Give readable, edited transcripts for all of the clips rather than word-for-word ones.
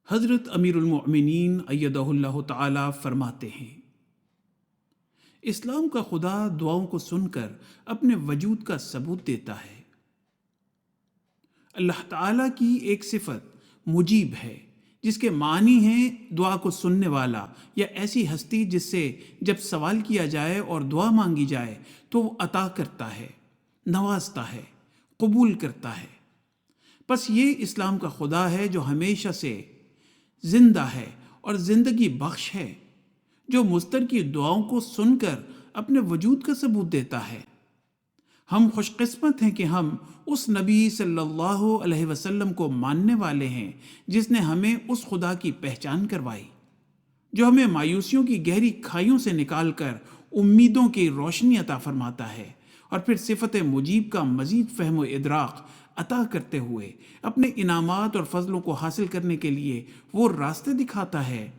حضرت امیر المؤمنین ایدہ اللہ تعالی فرماتے ہیں، اسلام کا خدا دعاؤں کو سن کر اپنے وجود کا ثبوت دیتا ہے۔ اللہ تعالیٰ کی ایک صفت مجیب ہے، جس کے معنی ہیں دعا کو سننے والا یا ایسی ہستی جس سے جب سوال کیا جائے اور دعا مانگی جائے تو وہ عطا کرتا ہے، نوازتا ہے، قبول کرتا ہے۔ پس یہ اسلام کا خدا ہے جو ہمیشہ سے زندہ ہے اور زندگی بخش ہے، جو مضطر کی دعاؤں کو سن کر اپنے وجود کا ثبوت دیتا ہے۔ ہم خوش قسمت ہیں کہ ہم اس نبی صلی اللہ علیہ وسلم کو ماننے والے ہیں جس نے ہمیں اس خدا کی پہچان کروائی، جو ہمیں مایوسیوں کی گہری کھائیوں سے نکال کر امیدوں کی روشنی عطا فرماتا ہے، اور پھر صفت مجیب کا مزید فہم و ادراک عطا کرتے ہوئے اپنے انعامات اور فضلوں کو حاصل کرنے کے لیے وہ راستے دکھاتا ہے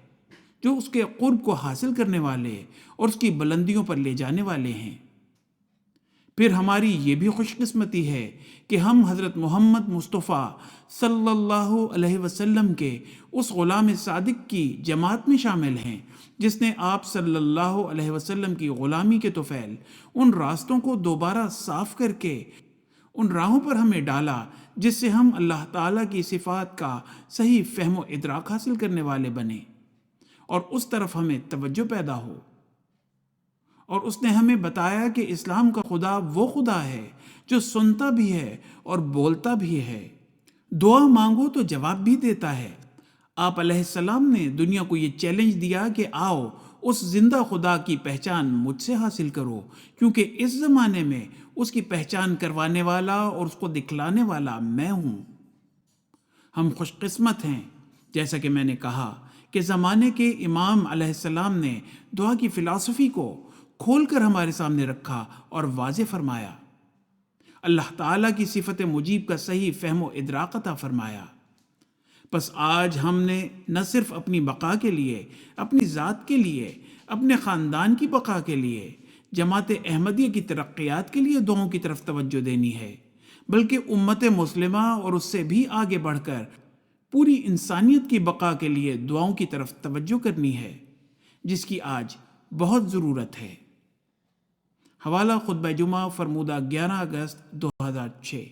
جو اس کے قرب کو حاصل کرنے والے اور اس کی بلندیوں پر لے جانے والے ہیں۔ پھر ہماری یہ بھی خوش قسمتی ہے کہ ہم حضرت محمد مصطفیٰ صلی اللہ علیہ وسلم کے اس غلام صادق کی جماعت میں شامل ہیں جس نے آپ صلی اللہ علیہ وسلم کی غلامی کے طفیل ان راستوں کو دوبارہ صاف کر کے ان راہوں پر ہمیں ڈالا جس سے ہم اللہ تعالیٰ کی صفات کا صحیح فہم و ادراک حاصل کرنے والے بنیں اور اس طرف ہمیں توجہ پیدا ہو۔ اور اس نے ہمیں بتایا کہ اسلام کا خدا وہ خدا ہے جو سنتا بھی ہے اور بولتا بھی ہے، دعا مانگو تو جواب بھی دیتا ہے۔ آپ علیہ السلام نے دنیا کو یہ چیلنج دیا کہ آؤ اس زندہ خدا کی پہچان مجھ سے حاصل کرو، کیونکہ اس زمانے میں اس کی پہچان کروانے والا اور اس کو دکھلانے والا میں ہوں۔ ہم خوش قسمت ہیں، جیسا کہ میں نے کہا، کہ زمانے کے امام علیہ السلام نے دعا کی فلسفی کو کھول کر ہمارے سامنے رکھا اور واضح فرمایا۔ اللہ تعالیٰ کی صفت مجیب کا صحیح فہم و ادراک عطا فرمایا۔ پس آج ہم نے نہ صرف اپنی بقا کے لیے، اپنی ذات کے لیے، اپنے خاندان کی بقا کے لیے، جماعت احمدیہ کی ترقیات کے لیے دعاؤں کی طرف توجہ دینی ہے، بلکہ امت مسلمہ اور اس سے بھی آگے بڑھ کر پوری انسانیت کی بقا کے لیے دعاؤں کی طرف توجہ کرنی ہے، جس کی آج بہت ضرورت ہے۔ حوالہ خطبہ جمعہ فرمودہ 11 اگست 2006۔